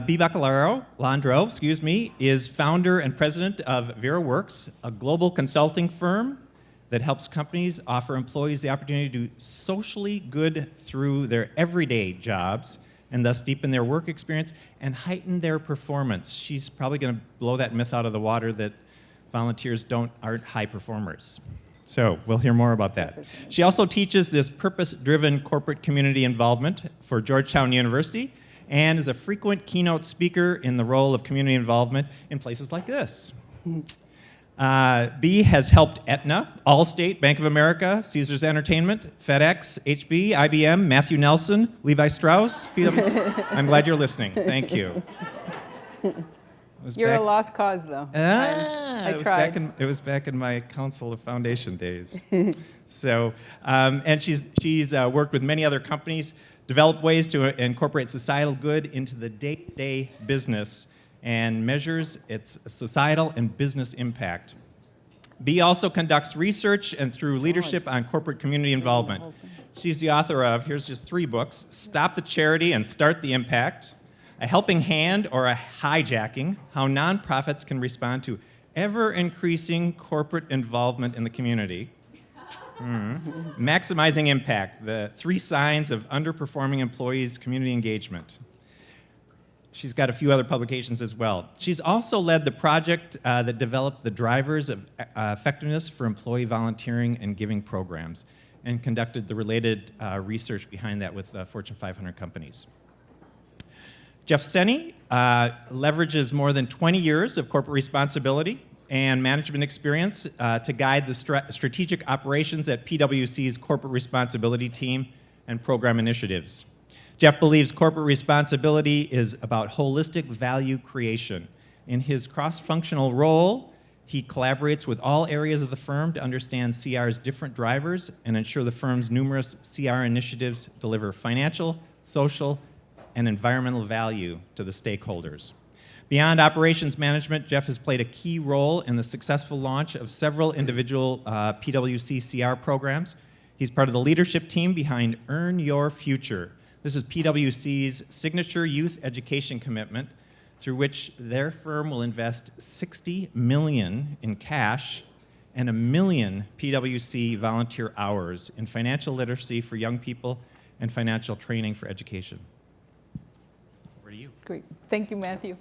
B. Landro, is founder and president of VeraWorks, a global consulting firm that helps companies offer employees the opportunity to do socially good through their everyday jobs and thus deepen their work experience and heighten their performance. She's probably going to blow that myth out of the water that volunteers aren't high performers. So we'll hear more about that. She also teaches this purpose-driven corporate community involvement for Georgetown University and is a frequent keynote speaker in the role of community involvement in places like this. B has helped Aetna, Allstate, Bank of America, Caesars Entertainment, FedEx, HB, IBM, Matthew Nelson, Levi Strauss, PW. I'm glad you're listening. Thank you. You're a lost cause, though. I tried. It was back in my Council of Foundation days. So, and she's worked with many other companies, developed ways to incorporate societal good into the day-to-day business and measures its societal and business impact. B also conducts research and through leadership on corporate community involvement. She's the author of, here's just 3 books, Stop the Charity and Start the Impact, A Helping Hand or a Hijacking, How Nonprofits Can Respond to Ever-Increasing Corporate Involvement in the Community, Maximizing Impact, the 3 Signs of Underperforming Employees' Community Engagement. She's got a few other publications as well. She's also led the project that developed the drivers of effectiveness for employee volunteering and giving programs and conducted the related research behind that with Fortune 500 companies. Jeff Senney leverages more than 20 years of corporate responsibility and management experience to guide the strategic operations at PwC's corporate responsibility team and program initiatives. Jeff believes corporate responsibility is about holistic value creation. In his cross-functional role, he collaborates with all areas of the firm to understand CR's different drivers and ensure the firm's numerous CR initiatives deliver financial, social, and environmental value to the stakeholders. Beyond operations management, Jeff has played a key role in the successful launch of several individual PwC CR programs. He's part of the leadership team behind Earn Your Future. This is PwC's signature youth education commitment through which their firm will invest $60 million in cash and 1 million PwC volunteer hours in financial literacy for young people and financial training for education. Over to you. Great. Thank you, Matthew.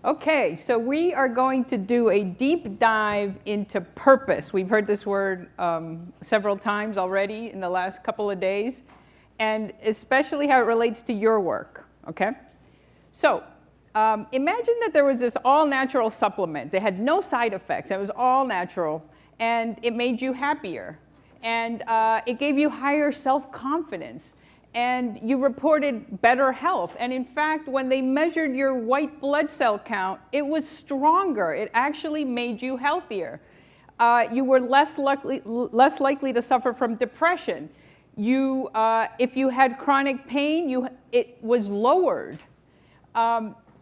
Okay, so we are going to do a deep dive into purpose. We've heard this word several times already in the last couple of days, and especially how it relates to your work, okay? So imagine that there was this all-natural supplement. They had no side effects. It was all natural, and it made you happier, and it gave you higher self-confidence, and you reported better health. And in fact, when they measured your white blood cell count, it was stronger. It actually made you healthier. You were less likely to suffer from depression. If you had chronic pain, it was lowered.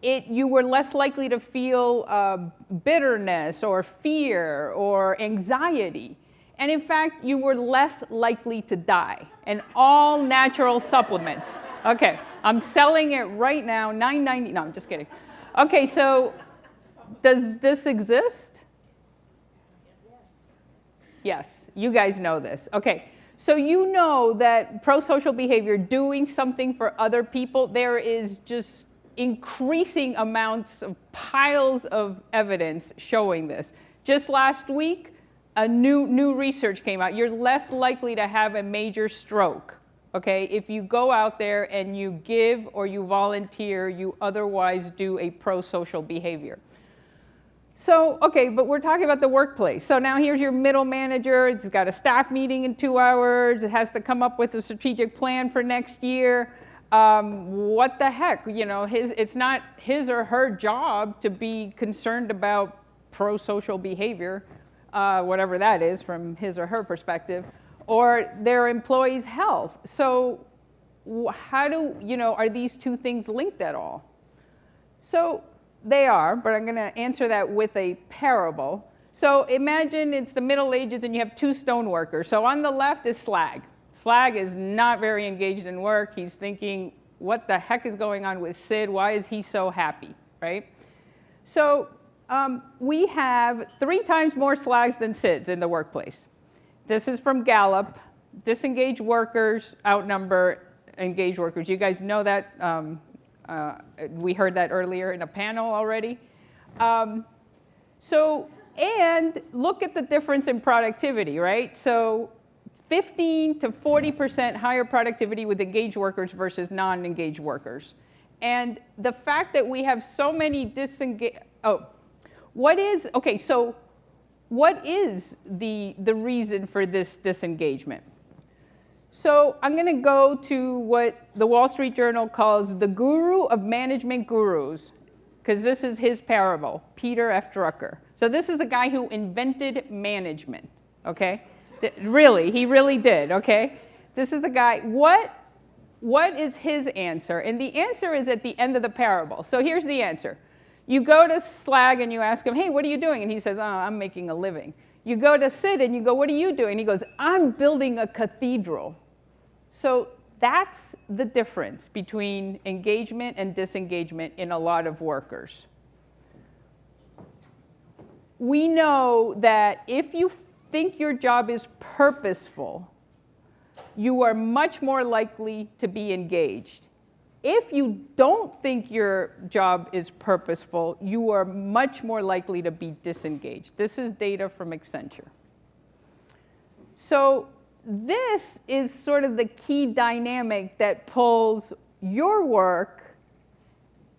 You were less likely to feel bitterness or fear or anxiety. And in fact, you were less likely to die. An all-natural supplement. Okay, I'm selling it right now, $9.90. No, I'm just kidding. Okay, so does this exist? Yes, you guys know this. Okay. So you know that pro-social behavior, doing something for other people, there is just increasing amounts of piles of evidence showing this. Just last week, a new research came out. You're less likely to have a major stroke, okay, if you go out there and you give or you volunteer, you otherwise do a pro-social behavior. So, okay, but we're talking about the workplace. So now here's your middle manager. It's got a staff meeting in 2 hours. It has to come up with a strategic plan for next year. What the heck? You know, it's not his or her job to be concerned about pro-social behavior, whatever that is from his or her perspective, or their employees' health. So how are these 2 things linked at all? So they are, but I'm going to answer that with a parable. So imagine it's the Middle Ages and you have 2 stoneworkers. So on the left is Slag. Slag is not very engaged in work. He's thinking what the heck is going on with Sid? Why is he so happy, right? So we have 3 times more slags than Sids in the workplace. This is from Gallup. Disengaged workers outnumber engaged workers. You guys know that. We heard that earlier in a panel already. And look at the difference in productivity, right? So 15 to 40% higher productivity with engaged workers versus non-engaged workers. And the fact that we have so many disengaged, what is the reason for this disengagement? So I'm going to go to what the Wall Street Journal calls the guru of management gurus, because this is his parable, Peter F. Drucker. So this is the guy who invented management, okay? Really, he really did, okay? This is the guy. What is his answer? And the answer is at the end of the parable. So here's the answer. You go to Slag and you ask him, hey, what are you doing? And he says, oh, I'm making a living. You go to Sid and you go, what are you doing? And he goes, I'm building a cathedral. So that's the difference between engagement and disengagement in a lot of workers. We know that if you think your job is purposeful, you are much more likely to be engaged. If you don't think your job is purposeful, you are much more likely to be disengaged. This is data from Accenture. So this is sort of the key dynamic that pulls your work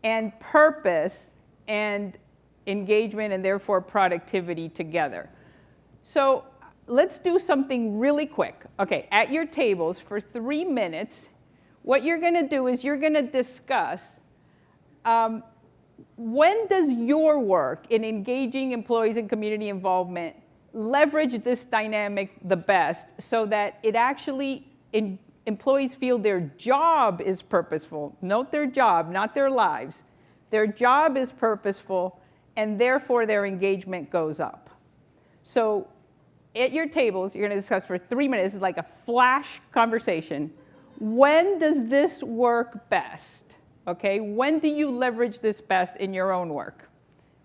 and purpose and engagement and therefore productivity together. So let's do something really quick. Okay, at your tables for 3 minutes, what you're going to do is you're going to discuss when does your work in engaging employees in community involvement leverage this dynamic the best so that it actually employees feel their job is purposeful. Note their job, not their lives. Their job is purposeful, and therefore their engagement goes up. So at your tables, you're going to discuss for 3 minutes. It's like a flash conversation. When does this work best? Okay, when do you leverage this best in your own work?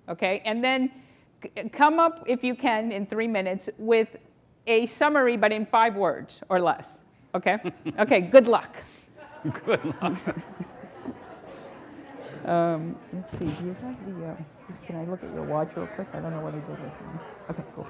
Okay, and then come up, if you can, in 3 minutes with a summary, but in 5 words or less. Okay? Okay, good luck. Good luck. Let's see, do you have the, can I look at your watch real quick? I don't know what I did with mine. Okay, cool.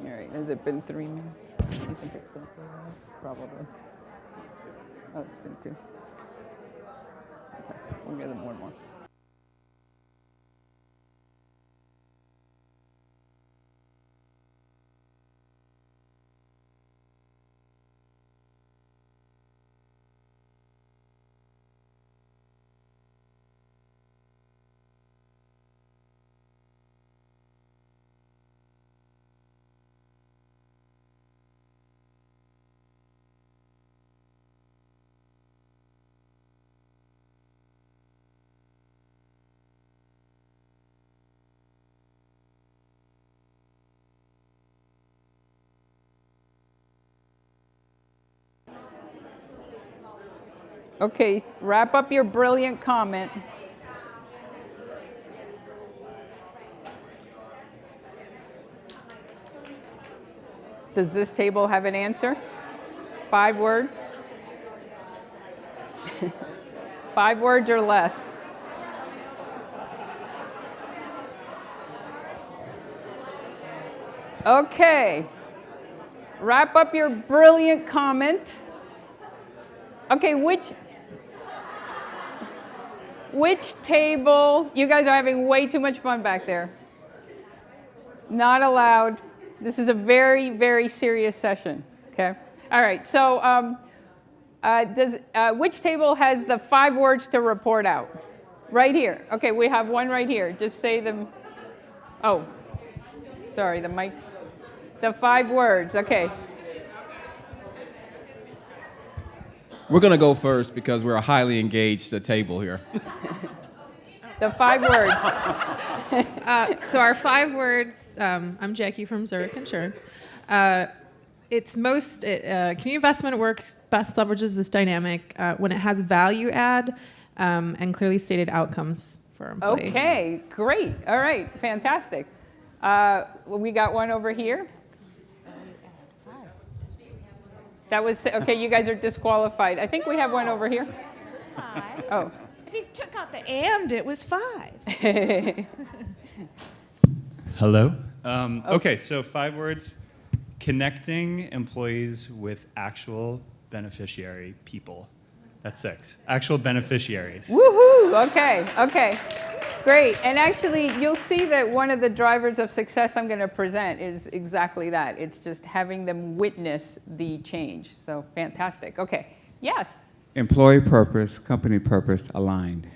All right, has it been 3 minutes? Do you think it's been 3 minutes? Probably. Oh, it's been 2. Okay, we'll give them one more. Okay, wrap up your brilliant comment. Does this table have an answer? 5 words? 5 words or less. Okay. Wrap up your brilliant comment. Okay, which table? You guys are having way too much fun back there. Not allowed. This is a very, very serious session, okay? All right, so which table has the 5 words to report out? Right here. Okay, we have one right here. Just say them. Oh, sorry, the mic. The 5 words, okay. We're going to go first because we're a highly engaged table here. The 5 words. So our 5 words, I'm Jackie from Zurich Insurance. It's community investment work best leverages this dynamic when it has value add and clearly stated outcomes for our employee. Okay, great. All right, fantastic. We got one over here. That was, okay, you guys are disqualified. I think we have one over here. 5. Oh. If you took out the and, it was 5. Hello. Okay, so 5 words. Connecting employees with actual beneficiary people. That's 6. Actual beneficiaries. Woohoo! Okay, okay. Great. And actually, you'll see that one of the drivers of success I'm going to present is exactly that. It's just having them witness the change. So fantastic. Okay. Yes. Employee purpose, company purpose aligned.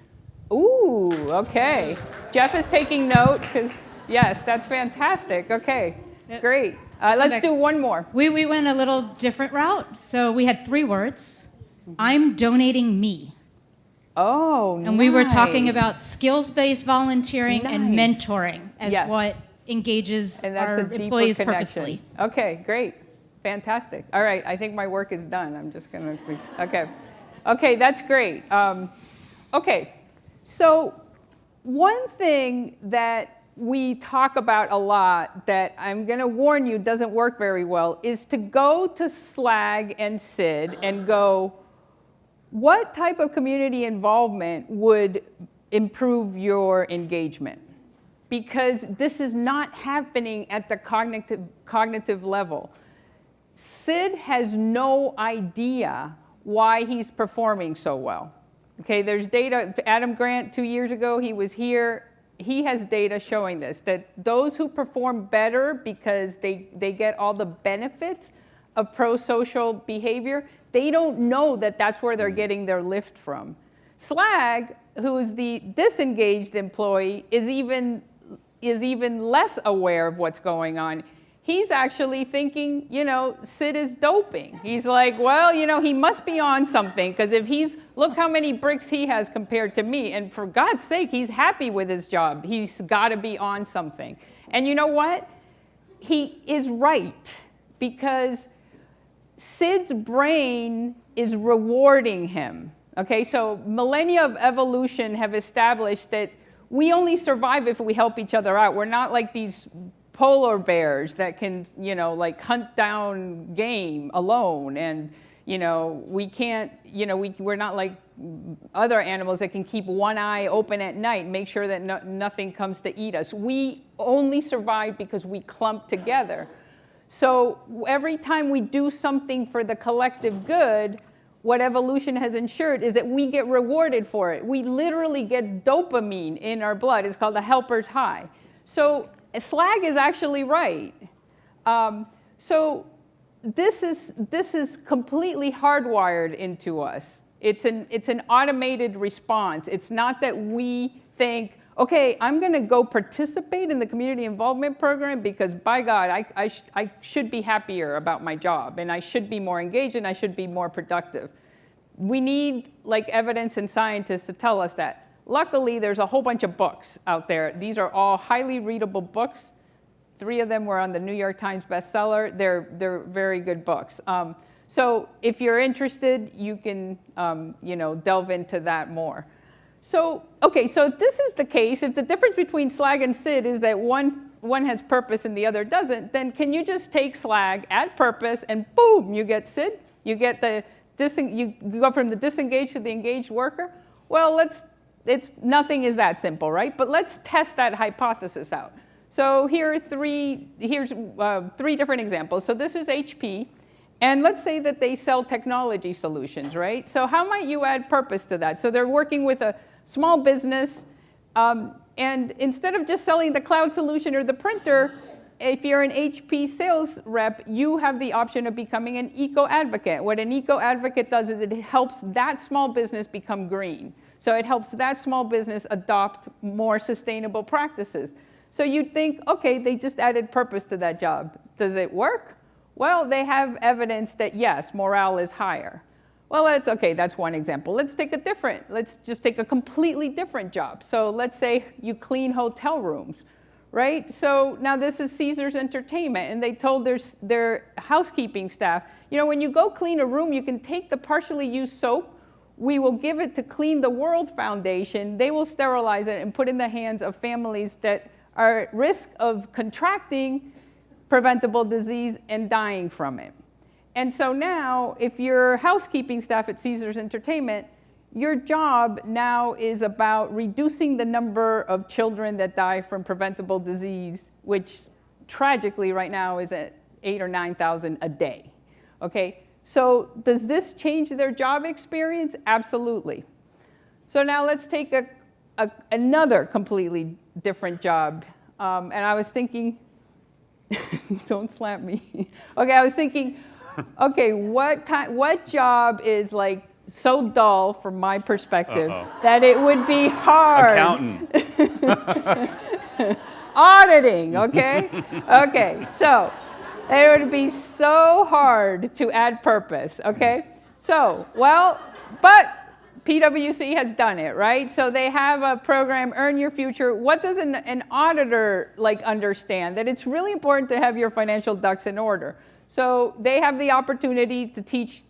Ooh, okay. Jeff is taking note because, yes, that's fantastic. Okay, great. Let's do one more. We went a little different route. So we had 3 words. I'm donating me. Oh, And we were talking nice. about skills-based volunteering and Nice. mentoring as Yes. what engages And that's our a deeper employees connection. purposefully. Okay, great. Fantastic. All right, I think my work is done. I'm just going to, okay. Okay, that's great. Okay, so one thing that we talk about a lot that I'm going to warn you doesn't work very well is to go to SLAG and SID and go, what type of community involvement would improve your engagement? Because this is not happening at the cognitive level. Sid has no idea why he's performing so well. Okay, there's data. Adam Grant, 2 years ago, he was here. He has data showing this, that those who perform better because they get all the benefits of pro-social behavior, they don't know that that's where they're getting their lift from. Slag, who is the disengaged employee, is even less aware of what's going on. He's actually thinking, Sid is doping. He's like, well, he must be on something, because look how many bricks he has compared to me, and for God's sake, he's happy with his job. He's got to be on something. And you know what? He is right, because Sid's brain is rewarding him. Okay, so millennia of evolution have established that we only survive if we help each other out. We're not like these polar bears that can, hunt down game alone. And, we can't, we're not like other animals that can keep one eye open at night and make sure that nothing comes to eat us. We only survive because we clump together. So every time we do something for the collective good, what evolution has ensured is that we get rewarded for it. We literally get dopamine in our blood. It's called a helper's high. So Slag is actually right. So this is completely hardwired into us. It's an automated response. It's not that we think, okay, I'm going to go participate in the community involvement program because, by God, I should be happier about my job, and I should be more engaged, and I should be more productive. We need evidence and scientists to tell us that. Luckily, there's a whole bunch of books out there. These are all highly readable books. 3 of them were on the New York Times bestseller. They're very good books. So if you're interested, you can delve into that more. So, okay, so if this is the case, if the difference between SLAG and SID is that one has purpose and the other doesn't, then can you just take SLAG, add purpose, and boom, you get SID? You get you go from the disengaged to the engaged worker? Well, nothing is that simple, right? But let's test that hypothesis out. So here's three different examples. So this is HP. And let's say that they sell technology solutions, right? So how might you add purpose to that? So they're working with a small business, and instead of just selling the cloud solution or the printer, if you're an HP sales rep, you have the option of becoming an eco-advocate. What an eco-advocate does is it helps that small business become green. So it helps that small business adopt more sustainable practices. So you'd think, okay, they just added purpose to that job. Does it work? Well, they have evidence that yes, morale is higher. Well, that's okay, that's one example. Let's just take a completely different job. So let's say you clean hotel rooms, right? So now this is Caesars Entertainment, and they told their housekeeping staff, when you go clean a room, you can take the partially used soap, we will give it to Clean the World Foundation, they will sterilize it and put in the hands of families that are at risk of contracting preventable disease and dying from it. And so now, if you're housekeeping staff at Caesars Entertainment, your job now is about reducing the number of children that die from preventable disease, which tragically right now is at 8,000 or 9,000 a day. Okay, so does this change their job experience? Absolutely. So now let's take another completely different job. And I was thinking, don't slap me. Okay, I was thinking, okay, what job is like so dull from my perspective that it would be hard? Accountant. Auditing, okay? Okay, so it would be so hard to add purpose, okay? So, well, but PwC has done it, right? So they have a program, Earn Your Future. What does an auditor understand? That it's really important to have your financial ducks in order. So they have the opportunity to teach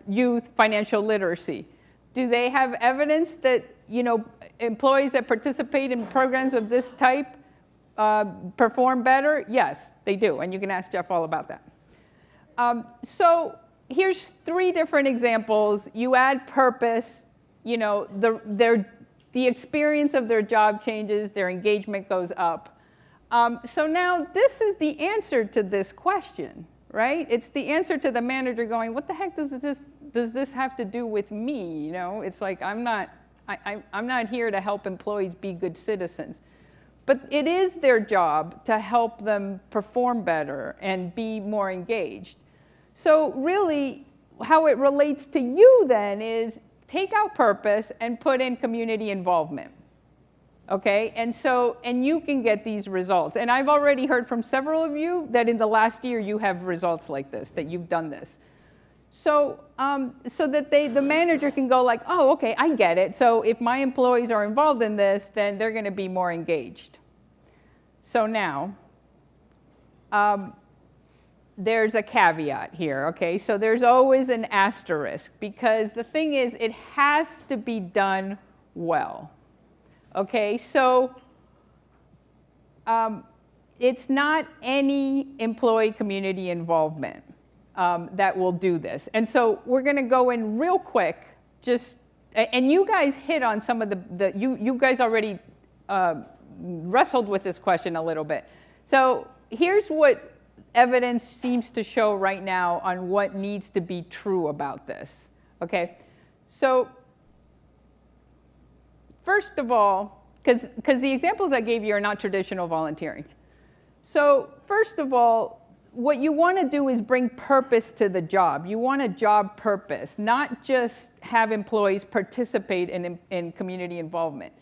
youth financial literacy. Do they have evidence that employees that participate in programs of this type perform better? Yes, they do, and you can ask Jeff all about that. So here's 3 different examples. You add purpose, the experience of their job changes, their engagement goes up. So now this is the answer to this question, right? It's the answer to the manager going, what the heck does this have to do with me? It's like I'm not here to help employees be good citizens. But it is their job to help them perform better and be more engaged. So really, how it relates to you then is take out purpose and put in community involvement. Okay, and you can get these results. And I've already heard from several of you that in the last year you have results like this, that you've done this. So, so that the manager can go like, oh, okay, I get it. So if my employees are involved in this, then they're going to be more engaged. So now, there's a caveat here, okay? So there's always an asterisk, because the thing is, it has to be done well. Okay, so it's not any employee community involvement that will do this. And so we're going to go in real quick, and you guys hit on some of you guys already wrestled with this question a little bit. So here's what evidence seems to show right now on what needs to be true about this. Okay, so first of all, because the examples I gave you are not traditional volunteering. So first of all, what you want to do is bring purpose to the job. You want a job purpose, not just have employees participate in community involvement.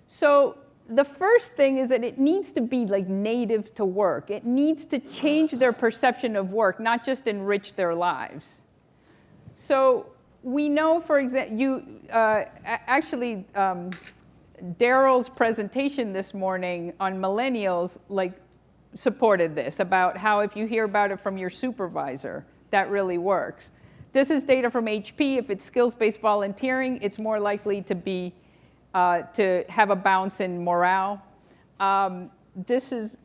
So the first thing is that it needs to be like native to work. It needs to change their perception of work, not just enrich their lives. So we know, for example, Daryl's presentation this morning on millennials supported this, about how if you hear about it from your supervisor, that really works. This is data from HP. If it's skills-based volunteering, it's more likely to be to have a bounce in morale. This is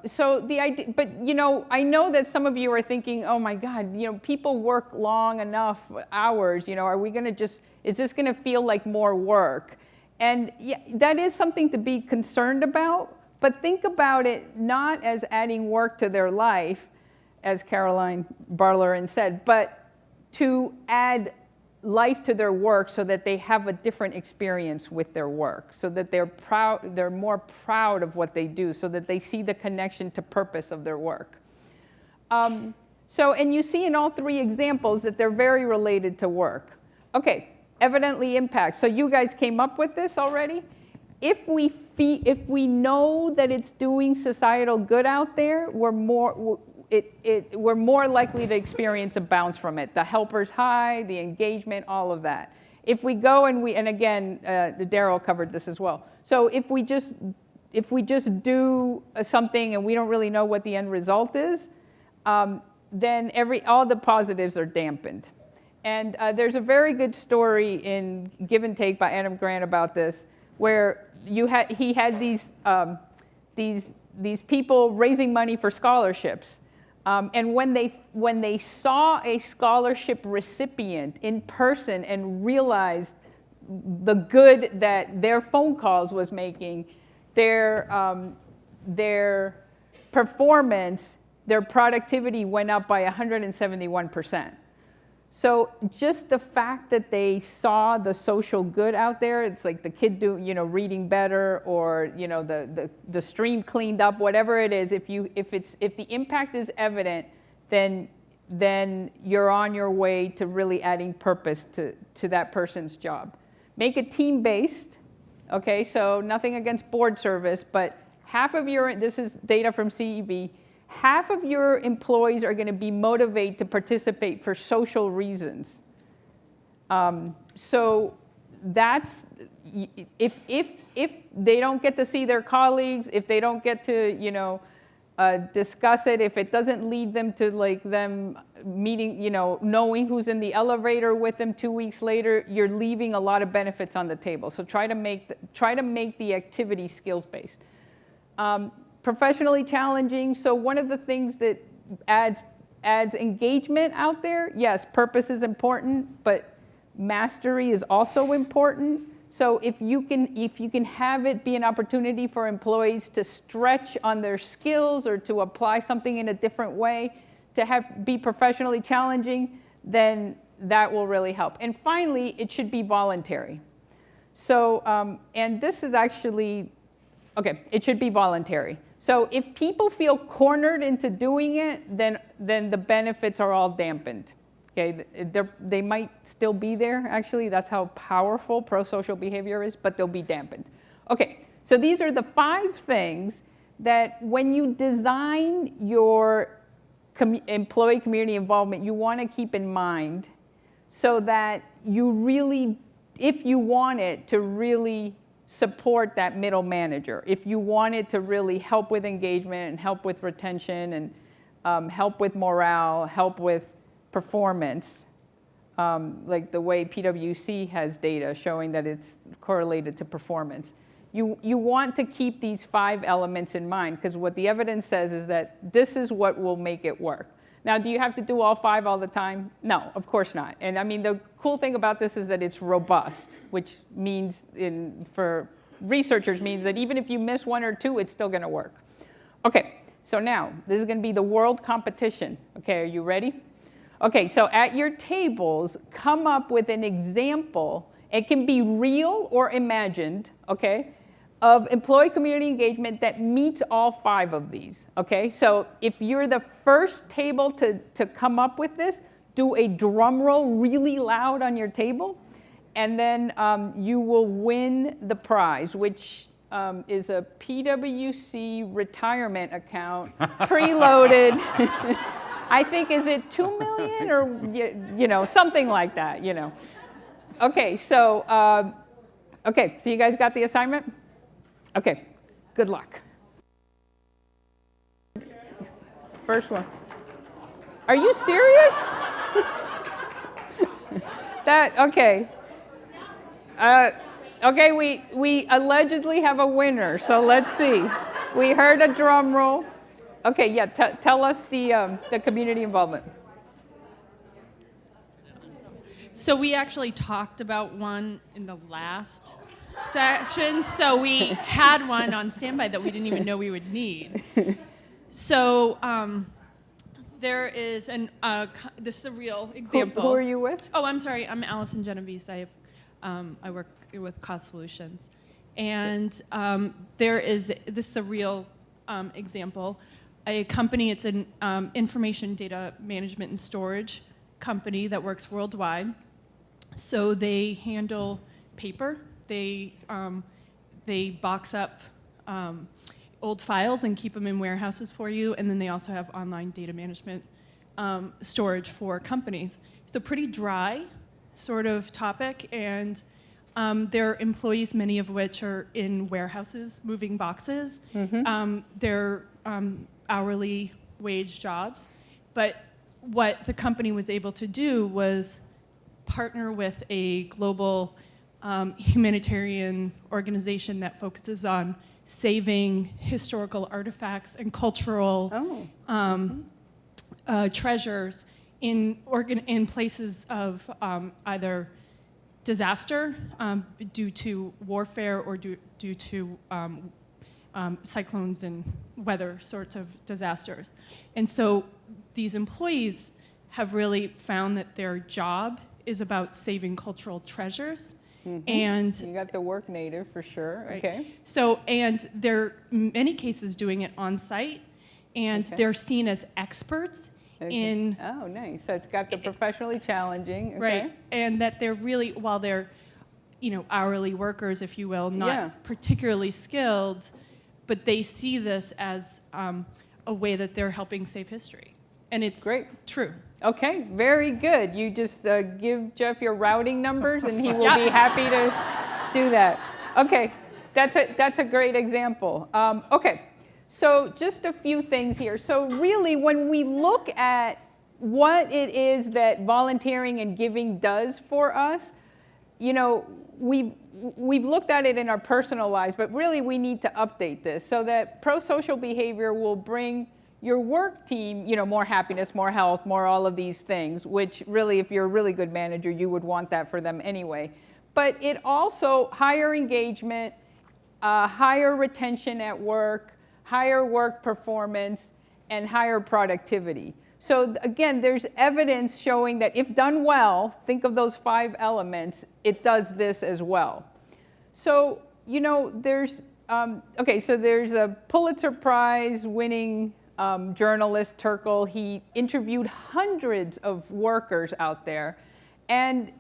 so the idea, but you know, I know that some of you are thinking, oh my God, you know, people work long enough hours. You know, are we going to just? Is this going to feel like more work? And yeah, that is something to be concerned about. But think about it not as adding work to their life, as Caroline Barlerin said, but to add life to their work so that they have a different experience with their work, so that they're more proud of what they do, so that they see the connection to purpose of their work. And you see in all three examples that they're very related to work. Okay, evidently impact. So you guys came up with this already? If we know that it's doing societal good out there, we're more likely to experience a bounce from it. The helper's high, the engagement, all of that. If we go and again, Daryl covered this as well. So if we just do something and we don't really know what the end result is, then all the positives are dampened. And there's a very good story in Give and Take by Adam Grant about this, where he had these people raising money for scholarships. And when they saw a scholarship recipient in person and realized the good that their phone calls was making, their performance, their productivity went up by 171%. So just the fact that they saw the social good out there, it's like the kid reading better, or the stream cleaned up, whatever it is. If the impact is evident, then you're on your way to really adding purpose to that person's job. Make it team-based. Okay, so nothing against board service, but this is data from CEB. Half of your employees are going to be motivated to participate for social reasons. So that's, if they don't get to see their colleagues, if they don't get to, discuss it, if it doesn't lead them to them meeting, knowing who's in the elevator with them 2 weeks later, you're leaving a lot of benefits on the table. So try to make the activity skills-based. Professionally challenging. So one of the things that adds engagement out there, yes, purpose is important, but mastery is also important. So if you can have it be an opportunity for employees to stretch on their skills or to apply something in a different way, to be professionally challenging, then that will really help. And finally, it should be voluntary. So, and this is actually, okay, it should be voluntary. So if people feel cornered into doing it, then the benefits are all dampened. Okay, they might still be there, actually. That's how powerful pro-social behavior is, but they'll be dampened. Okay, so these are the 5 things that when you design your employee community involvement, you want to keep in mind, so that you really, if you want it to really support that middle manager, if you want it to really help with engagement and help with retention and help with morale, help with performance, like the way PwC has data showing that it's correlated to performance. You want to keep these 5 elements in mind, because what the evidence says is that this is what will make it work. Now, do you have to do all 5 all the time? No, of course not. And I mean, the cool thing about this is that it's robust, which means, for researchers, means that even if you miss 1 or 2, it's still going to work. Okay, so now, this is going to be the world competition. Okay, are you ready? Okay, so at your tables, come up with an example. It can be real or imagined, okay, of employee community engagement that meets all 5 of these, okay? So if you're the first table to come up with this, do a drum roll really loud on your table, and then you will win the prize, which is a PwC retirement account, preloaded. I think, is it 2 million or, something like that, Okay, so you guys got the assignment? Okay, good luck. First one. Are you serious? Okay. Okay, we allegedly have a winner, so let's see. We heard a drum roll. Okay, yeah, tell us the community involvement. So we actually talked about one in the last section. So we had one on standby that we didn't even know we would need. So there is this is a real example. Who are you with? Oh, I'm sorry. I'm Allison Genovese. I work with Cost Solutions, and this is a real example. A company. It's an information data management and storage company that works worldwide. So they handle paper. They box up old files and keep them in warehouses for you, and then they also have online data management storage for companies. So pretty dry sort of topic, and their employees, many of which are in warehouses moving boxes. They're hourly wage jobs, but what the company was able to do was partner with a global humanitarian organization that focuses on saving historical artifacts and cultural treasures in places of either disaster due to warfare or due to cyclones and weather sorts of disasters. And so these employees have really found that their job is about saving cultural treasures. And You got the work native for sure. right. Okay. So, and they're in many cases doing it on site, and Okay. they're seen as experts in Oh, nice. So it's got the professionally challenging. Okay. right, and that they're really, while they're, hourly workers, if you will, not Yeah. particularly skilled, but they see this as a way that they're helping save history, and it's Great. true. Okay, very good. You just give Jeff your routing numbers and he will be happy to do that. Okay, that's a great example. Okay, so just a few things here. So really, when we look at what it is that volunteering and giving does for us, we've looked at it in our personal lives, but really we need to update this so that pro-social behavior will bring your work team, more happiness, more health, more all of these things, which really, if you're a really good manager, you would want that for them anyway. But it also, higher engagement, higher retention at work, higher work performance, and higher productivity. So again, there's evidence showing that if done well, think of those 5 elements, it does this as well. So, there's, so there's a Pulitzer Prize winning journalist, Turkle. He interviewed hundreds of workers out there. And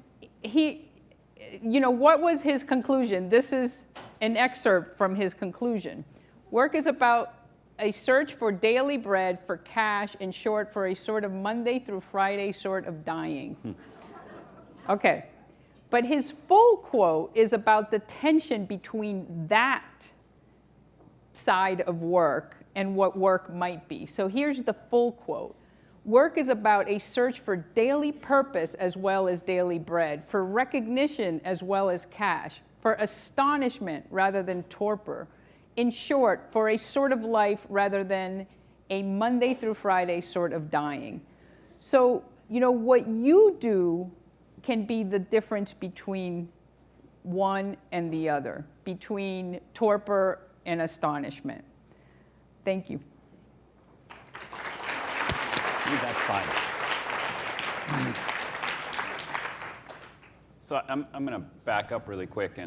what was his conclusion? This is an excerpt from his conclusion. Work is about a search for daily bread, for cash, in short, for a sort of Monday through Friday sort of dying. Okay. But his full quote is about the tension between that side of work and what work might be. So here's the full quote. Work is about a search for daily purpose as well as daily bread, for recognition as well as cash, for astonishment rather than torpor. In short, for a sort of life rather than a Monday through Friday sort of dying. So, what you do can be the difference between one and the other, between torpor and astonishment. Thank you. Need that slide. So I'm going to back up really quick,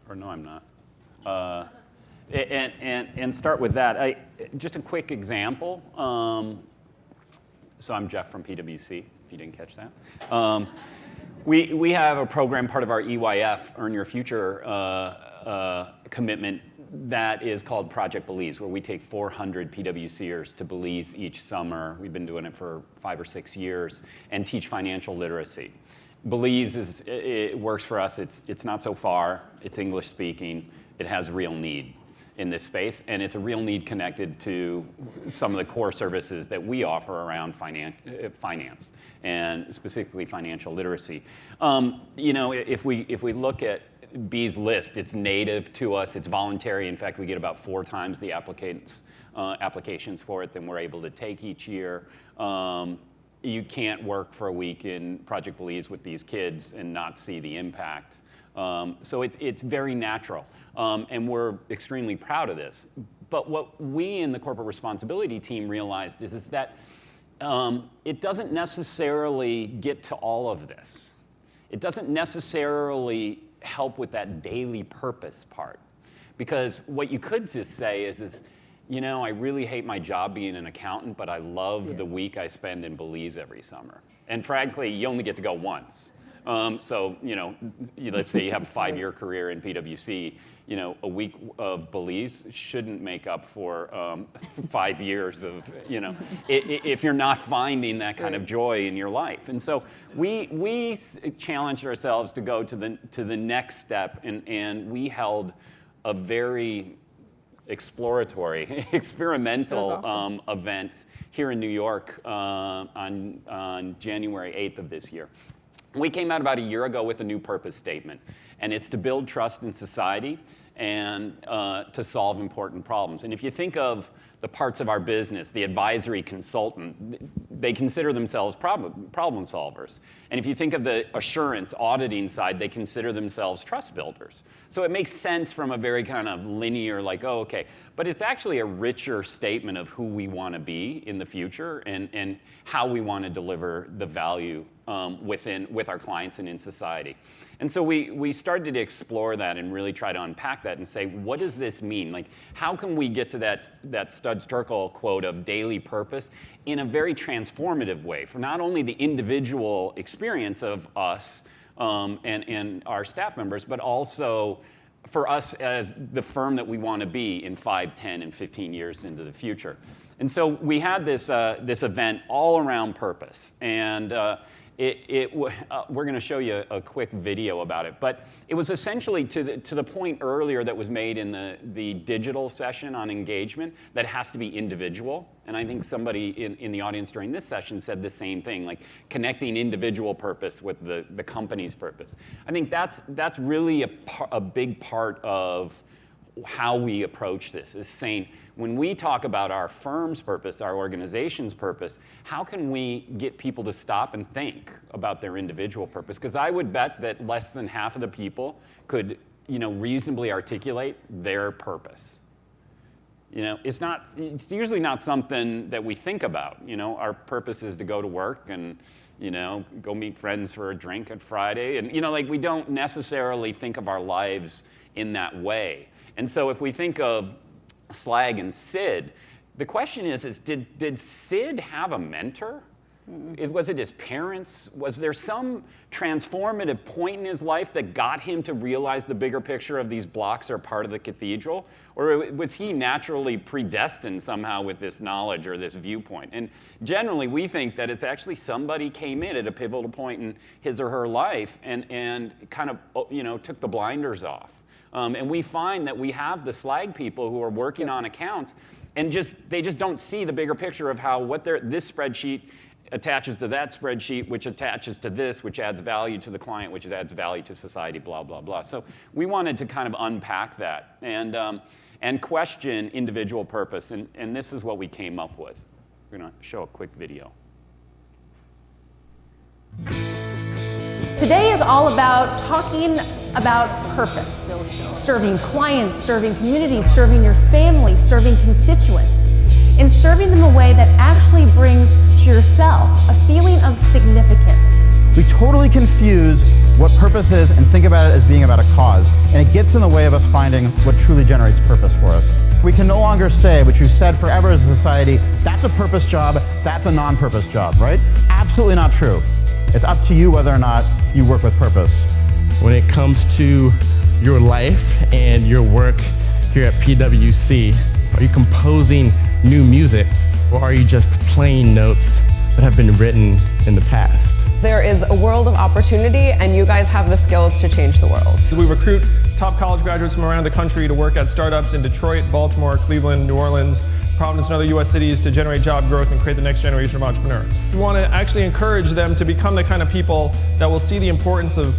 or no, I'm not. And start with that. Just a quick example. So I'm Jeff from PwC, if you didn't catch that. We have a program, part of our EYF, Earn Your Future commitment, that is called Project Belize, where we take 400 PwCers to Belize each summer. We've been doing it for 5 or 6 years, and teach financial literacy. Belize it works for us. It's not so far. It's English speaking. It has real need. in this space, and it's a real need connected to some of the core services that we offer around finance, and specifically financial literacy. If we look at B's list, it's native to us, it's voluntary. In fact, we get about 4 times the applications for it than we're able to take each year. You can't work for a week in Project Belize with these kids and not see the impact. So it's very natural, and we're extremely proud of this. But what we in the corporate responsibility team realized is that it doesn't necessarily get to all of this. It doesn't necessarily help with that daily purpose part. Because what you could just say is I really hate my job being an accountant, but I love the week I spend in Belize every summer. And frankly, you only get to go once. So, let's say you have a 5-year career in PwC, a week of Belize shouldn't make up for 5 years of, if you're not finding that kind of joy in your life. And so we challenged ourselves to go to the next step, and we held a very exploratory, experimental event here in New York on January 8th of this year. We came out about a year ago with a new purpose statement, and it's to build trust in society and to solve important problems. And if you think of the parts of our business, the advisory consultant, they consider themselves problem solvers. And if you think of the assurance auditing side, they consider themselves trust builders. So it makes sense from a very kind of linear, okay. But it's actually a richer statement of who we want to be in the future and how we want to deliver the value with our clients and in society. And so we started to explore that and really try to unpack that and say, what does this mean? How can we get to that Studs Terkel quote of daily purpose in a very transformative way for not only the individual experience of us and our staff members, but also for us as the firm that we want to be in 5, 10, and 15 years into the future. And so we had this event all around purpose. And we're going to show you a quick video about it, but it was essentially to the point earlier that was made in the digital session on engagement that has to be individual. And I think somebody in the audience during this session said the same thing, connecting individual purpose with the company's purpose. I think that's really a big part of how we approach this, is saying, when we talk about our firm's purpose, our organization's purpose, how can we get people to stop and think about their individual purpose? Because I would bet that less than half of the people could, reasonably articulate their purpose. It's usually not something that we think about. Our purpose is to go to work and, go meet friends for a drink on Friday. And, we don't necessarily think of our lives in that way. And so if we think of Slag and Sid, the question is did Sid have a mentor? Was it his parents? Was there some transformative point in his life that got him to realize the bigger picture of these blocks are part of the cathedral? Or was he naturally predestined somehow with this knowledge or this viewpoint? And generally, we think that it's actually somebody came in at a pivotal point in his or her life and kind of took the blinders off. And we find that we have the Slag people who are working on accounts, and they just don't see the bigger picture of how this spreadsheet attaches to that spreadsheet, which attaches to this, which adds value to the client, which adds value to society, blah, blah, blah. So we wanted to kind of unpack that and question individual purpose, and this is what we came up with. We're going to show a quick video. Today is all about talking about purpose, serving clients, serving communities, serving your family, serving constituents, and serving them in a way that actually brings to yourself a feeling of significance. We totally confuse what purpose is and think about it as being about a cause, and it gets in the way of us finding what truly generates purpose for us. We can no longer say, which we've said forever as a society, that's a purpose job, that's a non-purpose job, right? Absolutely not true. It's up to you whether or not you work with purpose. When it comes to your life and your work here at PwC, are you composing new music, or are you just playing notes that have been written in the past? There is a world of opportunity, and you guys have the skills to change the world. We recruit top college graduates from around the country to work at startups in Detroit, Baltimore, Cleveland, New Orleans, Providence, and other U.S. cities to generate job growth and create the next generation of entrepreneurs. We want to actually encourage them to become the kind of people that will see the importance of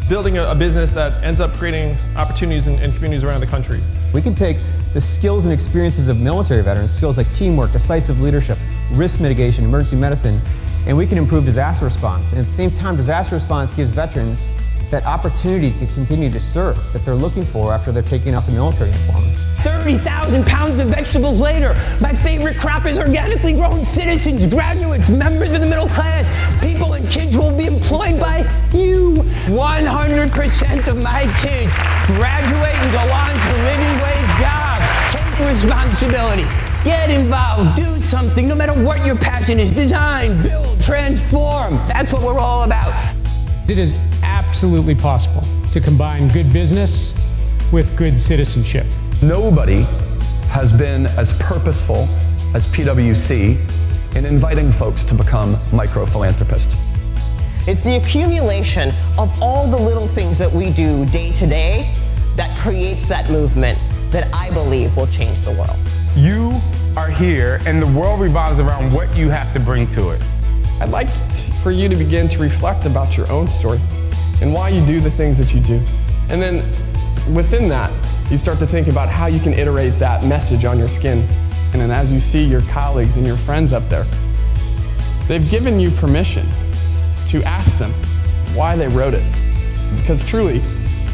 building a business that ends up creating opportunities in communities around the country. We can take the skills and experiences of military veterans, skills like teamwork, decisive leadership, risk mitigation, emergency medicine, and we can improve disaster response. And at the same time, disaster response gives veterans that opportunity to continue to serve that they're looking for after they're taking off the military uniform. 30,000 pounds of vegetables later, my favorite crop is organically grown citizens, graduates, members of the middle class. People and kids will be employed by you. 100% of my kids graduate and go on to living wage jobs. Take responsibility. Get involved, do something, no matter what your passion is. Design, build, transform. That's what we're all about. It is absolutely possible to combine good business with good citizenship. Nobody has been as purposeful as PwC in inviting folks to become micro-philanthropists. It's the accumulation of all the little things that we do day to day that creates that movement that I believe will change the world. You are here, and the world revolves around what you have to bring to it. I'd like for you to begin to reflect about your own story and why you do the things that you do. And then within that, you start to think about how you can iterate that message on your skin. And then as you see your colleagues and your friends up there, they've given you permission to ask them why they wrote it. Because truly,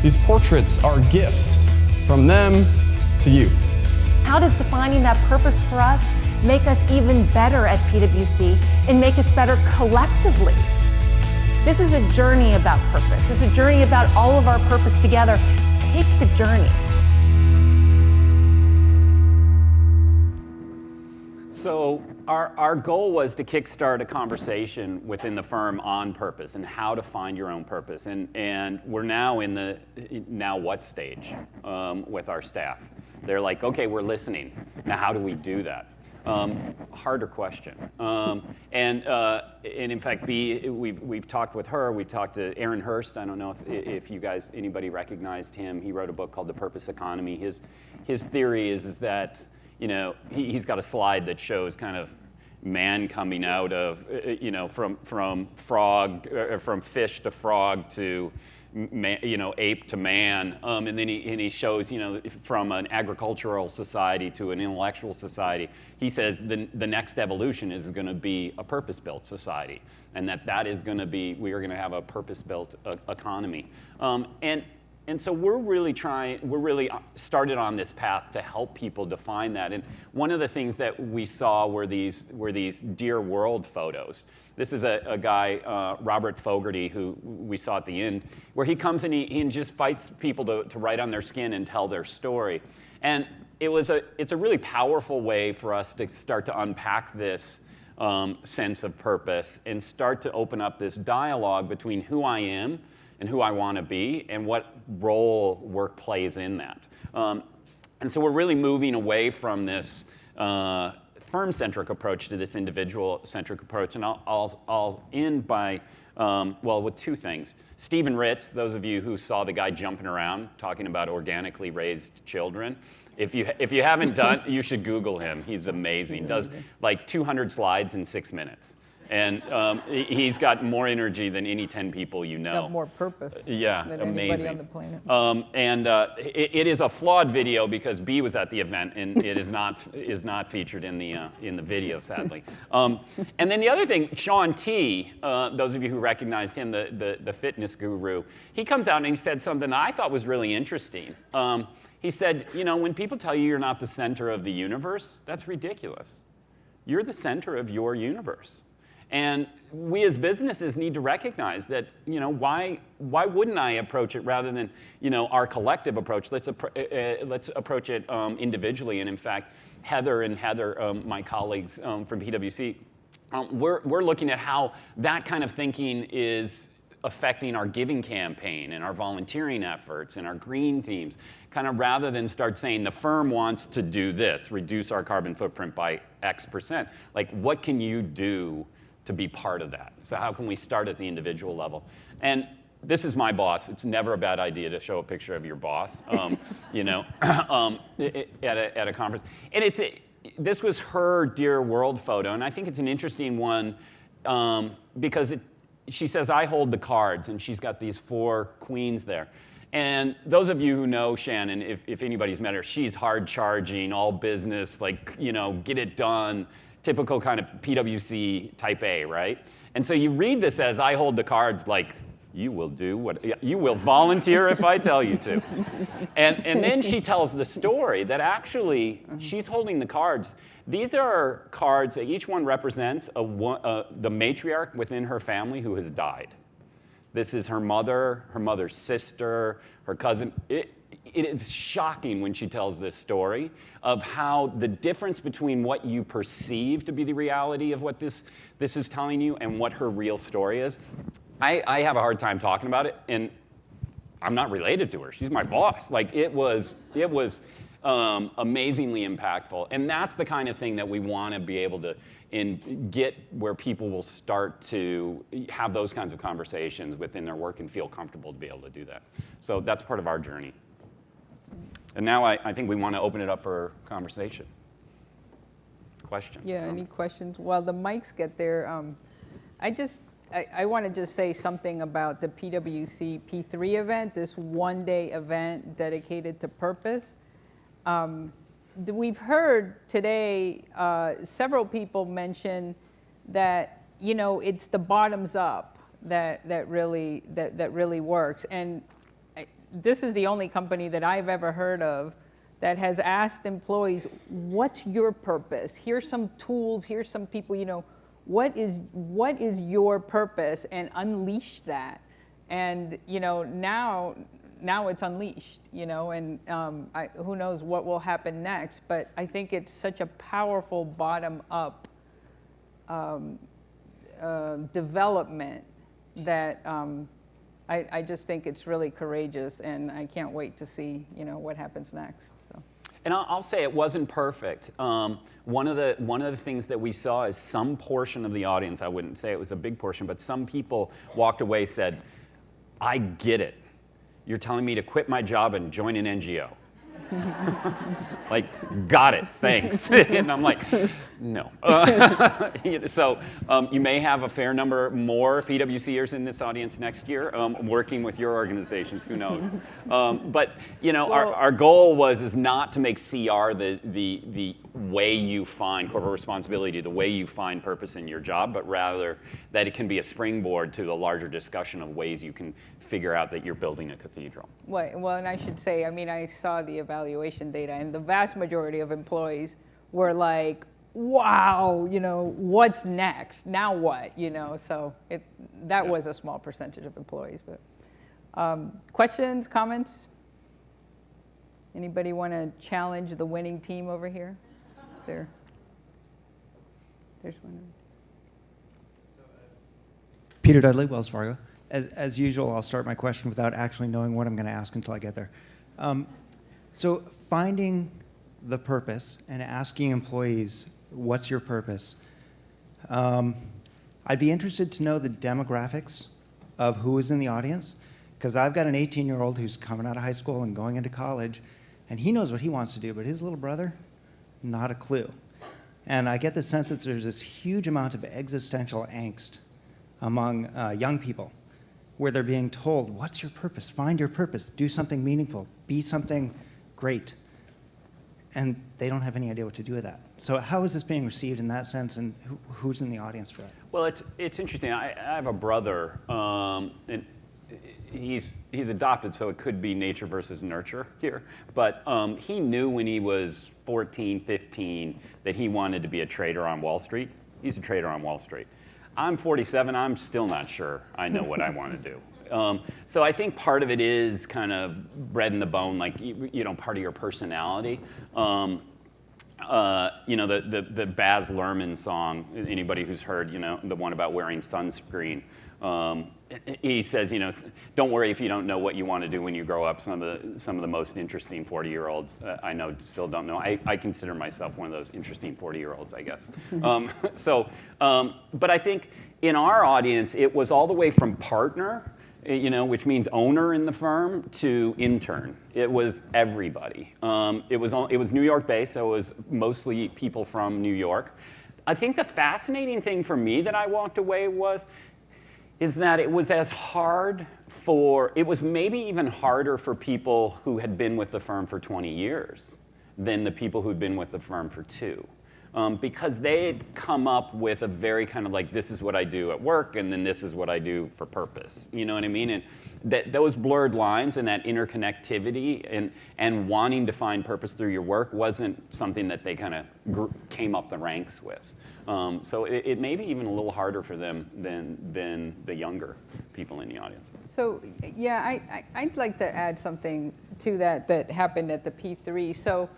these portraits are gifts from them to you. How does defining that purpose for us make us even better at PwC and make us better collectively? This is a journey about purpose. It's a journey about all of our purpose together. Take the journey. So our goal was to kickstart a conversation within the firm on purpose and how to find your own purpose. And we're now in the now what stage with our staff. They're like, okay, we're listening. Now how do we do that? Harder question. And in fact, we've talked with her. We've talked to Aaron Hurst. I don't know if you guys, anybody recognized him. He wrote a book called The Purpose Economy. His theory is that, you know, he's got a slide that shows kind of man coming out of, you know, from frog, or from fish to frog to, you know, ape to man, and then he shows, you know, from an agricultural society to an intellectual society. He says the next evolution is going to be a purpose-built society, and that is going to be, we are going to have a purpose-built economy, and so we're really started on this path to help people define that. And one of the things that we saw were these Dear World photos. This is a guy, Robert Fogarty, who we saw at the end, where he comes and he just fights people to write on their skin and tell their story. And it's a really powerful way for us to start to unpack this sense of purpose and start to open up this dialogue between who I am and who I want to be and what role work plays in that. And so we're really moving away from this firm-centric approach to this individual-centric approach. And I'll end by, well, with two things. Stephen Ritz, those of you who saw the guy jumping around talking about organically raised children, if you haven't done, you should Google him. He's amazing. Does like 200 slides in 6 minutes. And he's got more energy than any 10 people you know. Got more purpose than anybody on the planet. It is a flawed video because B was at the event and it is not featured in the video, sadly. And then the other thing, Shaun T, those of you who recognized him, the fitness guru, he comes out and he said something that I thought was really interesting. He said, you know, when people tell you you're not the center of the universe, that's ridiculous. You're the center of your universe. And we as businesses need to recognize that, you know, why wouldn't I approach it rather than, you know, our collective approach? Let's approach it individually. And in fact, Heather, my colleagues from PwC, we're looking at how that kind of thinking is affecting our giving campaign and our volunteering efforts and our green teams, kind of rather than start saying the firm wants to do this, reduce our carbon footprint by X%. Like, what can you do to be part of that. So how can we start at the individual level? And this is my boss. It's never a bad idea to show a picture of your boss, you know, at a conference. And this was her Dear World photo, and I think it's an interesting one because she says, I hold the cards, and she's got these 4 queens there. And those of you who know Shannon, if anybody's met her, she's hard charging, all business, like, you know, get it done, typical kind of PwC type A, right? And so you read this as I hold the cards, like, you will do what, you will volunteer if I tell you to. And then she tells the story that actually she's holding the cards. These are cards that each one represents the matriarch within her family who has died. This is her mother, her mother's sister, her cousin. It is shocking when she tells this story of how the difference between what you perceive to be the reality of what this is telling you and what her real story is. I have a hard time talking about it, and I'm not related to her. She's my boss. Like, it was amazingly impactful, and that's the kind of thing that we want to be able to get where people will start to have those kinds of conversations within their work and feel comfortable to be able to do that. So that's part of our journey. And now I think we want to open it up for conversation. Questions? Yeah, any questions? While the mics get there, I want to just say something about the PwC P3 event, this one-day event dedicated to purpose. We've heard today several people mention that, you know, it's the bottoms up that really works. And this is the only company that I've ever heard of that has asked employees, what's your purpose? Here's some tools, here's some people, you know, what is your purpose, and unleash that. And, you know, now it's unleashed, you know, and who knows what will happen next, but I think it's such a powerful bottom-up development that I just think it's really courageous, and I can't wait to see, you know, what happens next. So. And I'll say it wasn't perfect. One of the things that we saw is some portion of the audience, I wouldn't say it was a big portion, but some people walked away, said, I get it. You're telling me to quit my job and join an NGO. Like, got it, thanks. And I'm like, no. So you may have a fair number more PwCers in this audience next year working with your organizations, who knows. But, you know, our goal is not to make CR the way you find corporate responsibility, the way you find purpose in your job, but rather that it can be a springboard to the larger discussion of ways you can figure out that you're building a cathedral. Well, and I should say, I mean, I saw the evaluation data, and the vast majority of employees were like, wow, you know, what's next? Now what? You know, so that was a small percentage of employees. But questions, comments? Anybody want to challenge the winning team over here? There's one. Peter Dudley, Wells Fargo. As usual, I'll start my question without actually knowing what I'm going to ask until I get there. So finding the purpose and asking employees, what's your purpose? I'd be interested to know the demographics of who is in the audience, because I've got an 18-year-old who's coming out of high school and going into college, and he knows what he wants to do, but his little brother, not a clue. And I get the sense that there's this huge amount of existential angst among young people, where they're being told, what's your purpose? Find your purpose. Do something meaningful. Be something great. And they don't have any idea what to do with that. So how is this being received in that sense, and who's in the audience for that? Well, it's interesting. I have a brother, and he's adopted, so it could be nature versus nurture here. But he knew when he was 14, 15 that he wanted to be a trader on Wall Street. He's a trader on Wall Street. I'm 47, I'm still not sure I know what I want to do. So I think part of it is kind of bred in the bone, like, you know, part of your personality. You know, the Baz Luhrmann song, anybody who's heard, you know, the one about wearing sunscreen, he says, don't worry if you don't know what you want to do when you grow up. Some of the most interesting 40-year-olds I know still don't know. I consider myself one of those interesting 40-year-olds, I guess. But I think in our audience, it was all the way from partner, which means owner in the firm, to intern. It was everybody. It was New York based, so it was mostly people from New York. I think the fascinating thing for me that I walked away is that it was it was maybe even harder for people who had been with the firm for 20 years than the people who'd been with the firm for 2. Because they had come up with a very kind of like, this is what I do at work, and then this is what I do for purpose. You know what I mean? And those blurred lines and that interconnectivity and wanting to find purpose through your work wasn't something that they kind of came up the ranks with. So it may be even a little harder for them than the younger people in the audience. So yeah, I'd like to add something to that happened at the P3. So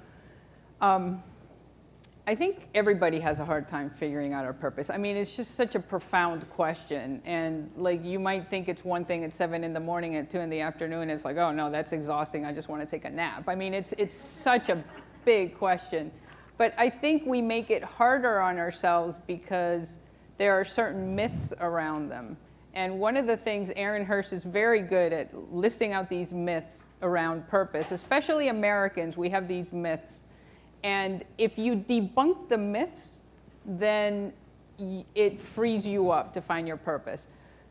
I think everybody has a hard time figuring out our purpose. I mean, it's just such a profound question. And like, you might think it's one thing at 7 in the morning, at 2 in the afternoon, it's like, oh no, that's exhausting, I just want to take a nap. I mean, it's such a big question. But I think we make it harder on ourselves because there are certain myths around them. And one of the things, Aaron Hurst is very good at listing out these myths around purpose, especially Americans, we have these myths. And if you debunk the myths, then it frees you up to find your purpose.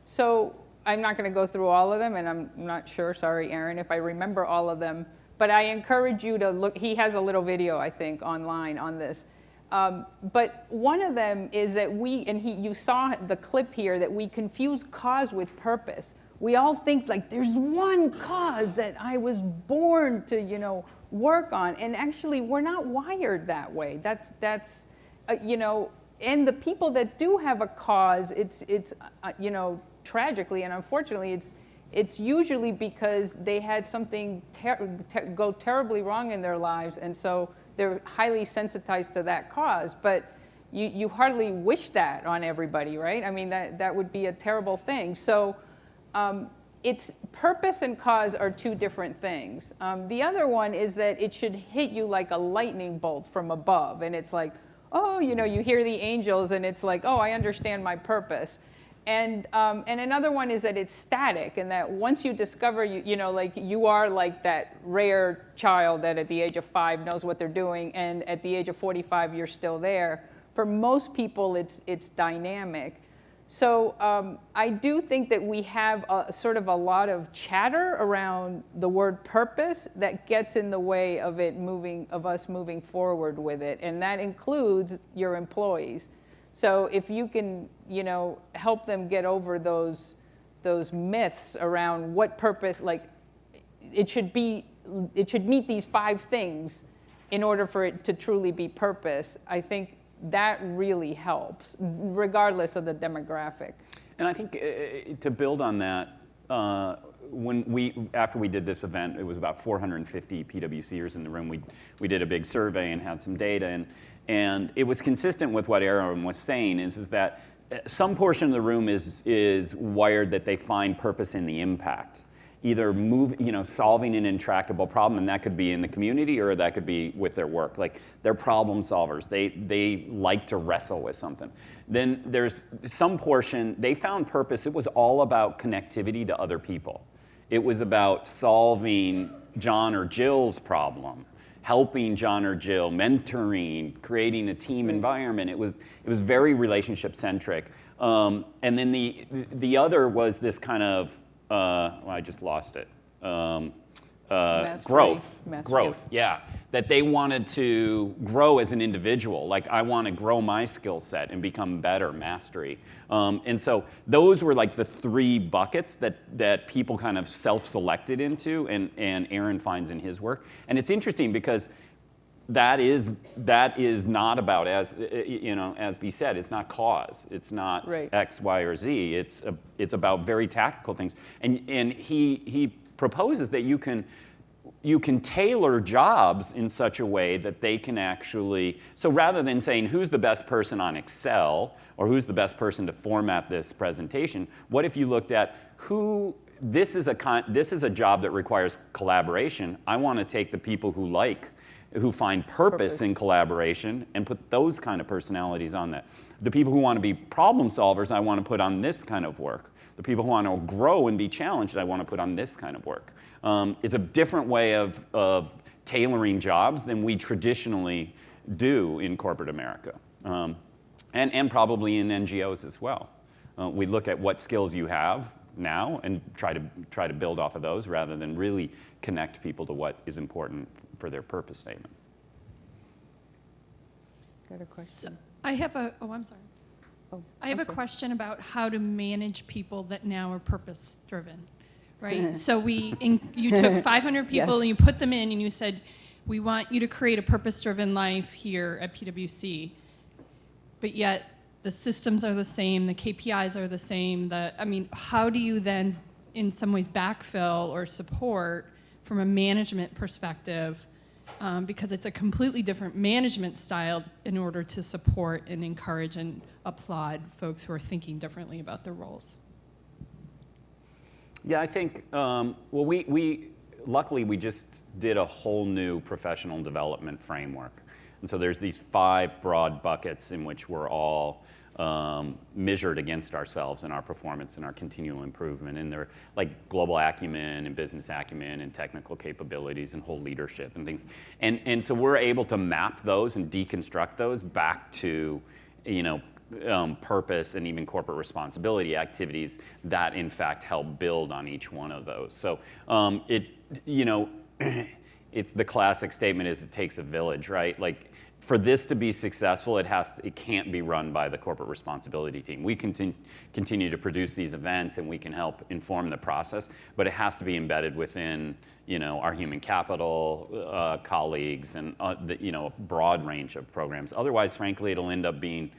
So I'm not going to go through all of them, and I'm not sure, sorry, Aaron, if I remember all of them. But I encourage you to look. He has a little video, I think, online on this. But one of them is that you saw the clip here, that we confuse cause with purpose. We all think like there's one cause that I was born to, work on, and actually we're not wired that way. That's and the people that do have a cause, it's tragically and unfortunately, it's usually because they had something go terribly wrong in their lives, and so they're highly sensitized to that cause. But you hardly wish that on everybody, right? I mean, that would be a terrible thing. So it's purpose and cause are two different things. The other one is that it should hit you like a lightning bolt from above, and it's like, oh, you hear the angels, and it's like, oh, I understand my purpose. And another one is that it's static, and that once you discover, like you are like that rare child that at the age of 5 knows what they're doing, and at the age of 45 you're still there. For most people, it's dynamic. So I do think that we have sort of a lot of chatter around the word purpose that gets in the way of us moving forward with it, and that includes your employees. So if you can, help them get over those myths around what purpose, like it should meet these 5 things in order for it to truly be purpose, I think that really helps, regardless of the demographic. And I think to build on that, after we did this event, it was about 450 PwCers in the room. We did a big survey and had some data, and it was consistent with what Aaron was saying, is that some portion of the room is wired that they find purpose in the impact. Either solving an intractable problem, and that could be in the community or that could be with their work. Like, they're problem solvers. They like to wrestle with something. Then there's some portion, they found purpose. It was all about connectivity to other people. It was about solving John or Jill's problem, helping John or Jill, mentoring, creating a team environment. It was very relationship centric. And then the other was this kind of, I just lost it. Growth, yeah. That they wanted to grow as an individual. Like, I want to grow my skill set and become better, mastery. And so those were like the 3 buckets that people kind of self-selected into, and Aaron finds in his work. And it's interesting because that is not about, as B said, it's not cause. It's not X, Y, or Z. It's about very tactical things. And he proposes that you can you can tailor jobs in such a way that they can actually, so rather than saying who's the best person on Excel or who's the best person to format this presentation, what if you looked at this is a job that requires collaboration. I want to take the people who find purpose in collaboration and put those kind of personalities on that. The people who want to be problem solvers, I want to put on this kind of work. The people who want to grow and be challenged, I want to put on this kind of work. It's a different way of tailoring jobs than we traditionally do in corporate America, and probably in NGOs as well. We look at what skills you have now and try to build off of those rather than really connect people to what is important for their purpose statement. Got a question? I have a, I'm sorry. I have a question about how to manage people that now are purpose-driven, right? So you took 500 people and you put them in and you said, we want you to create a purpose-driven life here at PwC, but yet the systems are the same, the KPIs are the same. How do you then, in some ways, backfill or support from a management perspective? Because it's a completely different management style in order to support and encourage and applaud folks who are thinking differently about their roles. Yeah, I think, we luckily we just did a whole new professional development framework. And so there's these 5 broad buckets in which we're all measured against ourselves and our performance and our continual improvement. And they're like global acumen and business acumen and technical capabilities and whole leadership and things. And so we're able to map those and deconstruct those back to, purpose and even corporate responsibility activities that in fact help build on each one of those. So it's the classic statement is it takes a village, right? Like, for this to be successful, it can't be run by the corporate responsibility team. We continue to produce these events and we can help inform the process, but it has to be embedded within our human capital colleagues and a broad range of programs. Otherwise, frankly, it'll end up being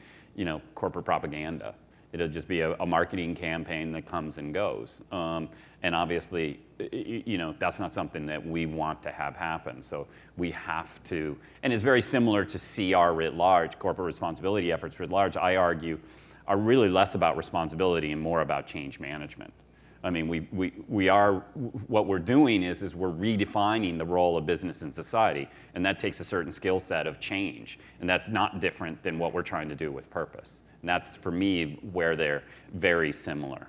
corporate propaganda. It'll just be a marketing campaign that comes and goes. And obviously, that's not something that we want to have happen. So we have to, and it's very similar to CR writ large, corporate responsibility efforts writ large, I argue, are really less about responsibility and more about change management. I mean, what we're doing is we're redefining the role of business in society, and that takes a certain skill set of change, and that's not different than what we're trying to do with purpose. And that's, for me, where they're very similar.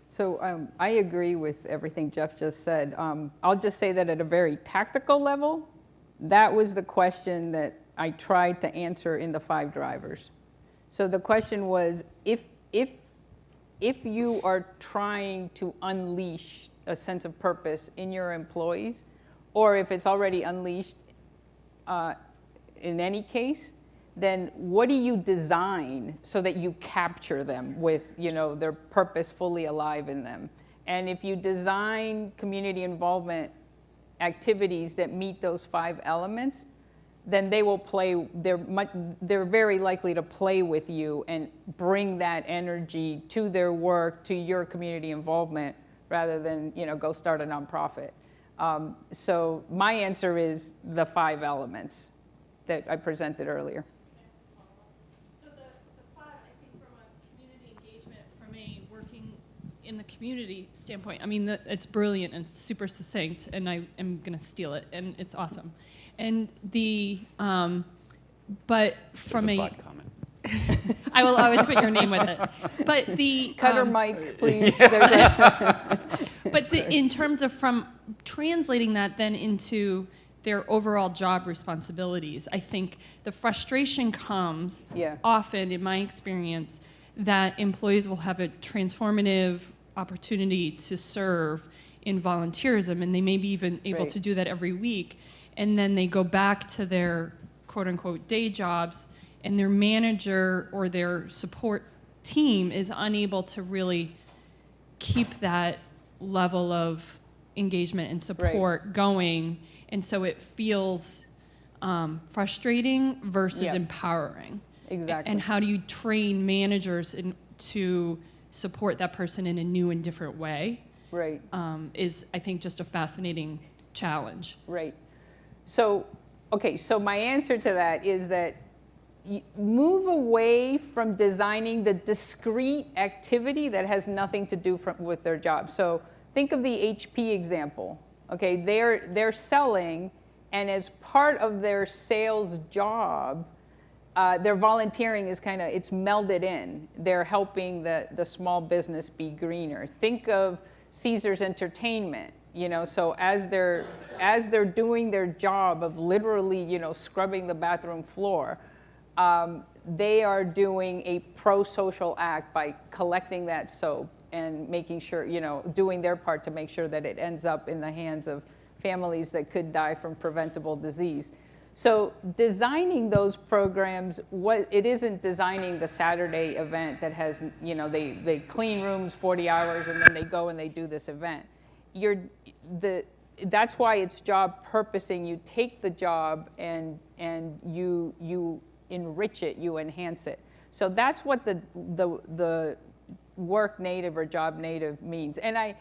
So I agree with everything Jeff just said. I'll just say that at a very tactical level, that was the question that I tried to answer in the 5 drivers. So the question was, if you are trying to unleash a sense of purpose in your employees, or if it's already unleashed in any case, then what do you design so that you capture them with, their purpose fully alive in them? And if you design community involvement activities that meet those 5 elements, then they will play, they're very likely to play with you and bring that energy to their work, to your community involvement, rather than, go start a nonprofit. So my answer is the 5 elements that I presented earlier. In the community standpoint, it's brilliant and super succinct, and I am going to steal it, and it's awesome. And but from a comment. I will always put your name with it. But the Cutter mic, please. But in terms of from translating that then into their overall job responsibilities, I think the frustration comes often, in my experience, that employees will have a transformative opportunity to serve in volunteerism, and they may be even able to do that every week, and then they go back to their quote-unquote day jobs, and their manager or their support team is unable to really keep that level of engagement and support going, and so it feels frustrating versus empowering. Exactly. And how do you train managers to support that person in a new and different way? Right. is, I think, just a fascinating challenge. Right. So, okay, so my answer to that is that move away from designing the discrete activity that has nothing to do with their job. So think of the HP example. Okay, they're selling, and as part of their sales job, their volunteering is it's melded in. They're helping the small business be greener. Think of Caesars Entertainment. So as they're doing their job of literally, scrubbing the bathroom floor, they are doing a pro-social act by collecting that soap and making sure, doing their part to make sure that it ends up in the hands of families that could die from preventable disease. So designing those programs, it isn't designing the Saturday event that has, they clean rooms 40 hours and then they go and they do this event. That's why it's job purposing. You take the job and you enrich it, you enhance it. So that's what the work native or job native means. And I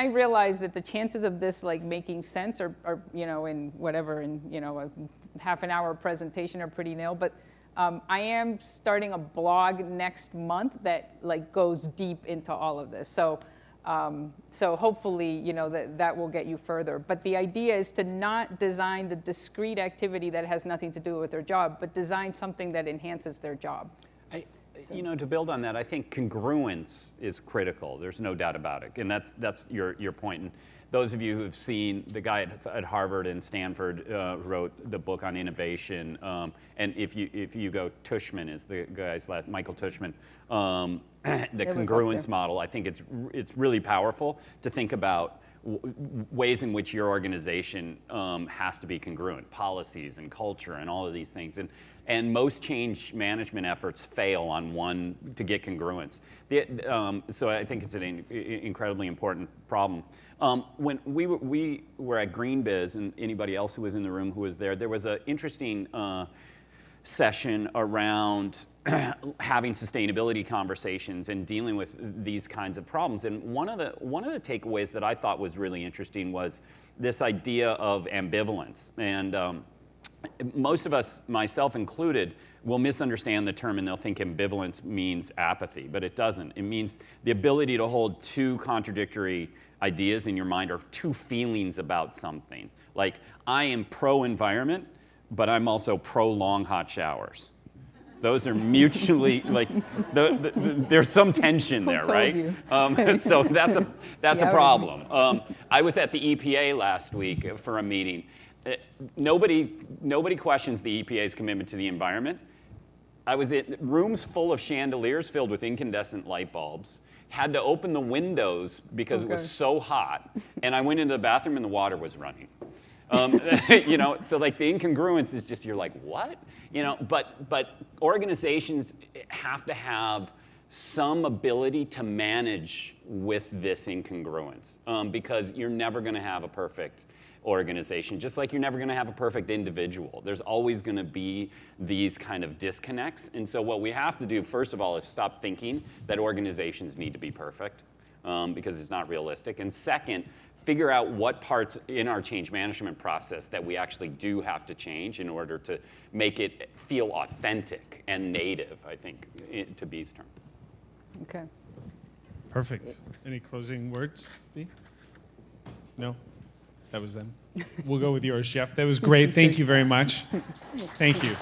realize that the chances of this making sense are in a half an hour presentation are pretty nil. But I am starting a blog next month that goes deep into all of this. So hopefully, that will get you further. But the idea is to not design the discrete activity that has nothing to do with their job, but design something that enhances their job. To build on that, I think congruence is critical. There's no doubt about it, and that's your point. And those of you who've seen the guy at Harvard and Stanford who wrote the book on innovation, and if you go, Tushman is the guy's last, Michael Tushman. The congruence model, I think it's really powerful to think about ways in which your organization has to be congruent, policies and culture and all of these things. And most change management efforts fail on one to get congruence. So I think it's an incredibly important problem. When we were at GreenBiz, and anybody else who was in the room who was there was an interesting session around having sustainability conversations and dealing with these kinds of problems. And one of the takeaways that I thought was really interesting was this idea of ambivalence. And most of us, myself included, will misunderstand the term and they'll think ambivalence means apathy, but it doesn't. It means the ability to hold two contradictory ideas in your mind or two feelings about something. Like, I am pro-environment, but I'm also pro-long hot showers. Those are mutually, there's some tension there, right? So that's a problem. I was at the EPA last week for a meeting. Nobody questions the EPA's commitment to the environment. I was in rooms full of chandeliers filled with incandescent light bulbs, had to open the windows because it was so hot, and I went into the bathroom and the water was running. So the incongruence is just, you're like, what? But organizations have to have some ability to manage with this incongruence because you're never going to have a perfect organization, just like you're never going to have a perfect individual. There's always going to be these kind of disconnects. And so what we have to do, first of all, is stop thinking that organizations need to be perfect because it's not realistic. And second, figure out what parts in our change management process that we actually do have to change in order to make it feel authentic and native, I think, to Bee's term. Okay. Perfect. Any closing words, Bee? No? That was them. We'll go with yours, Jeff. That was great. Thank you very much. Thank you.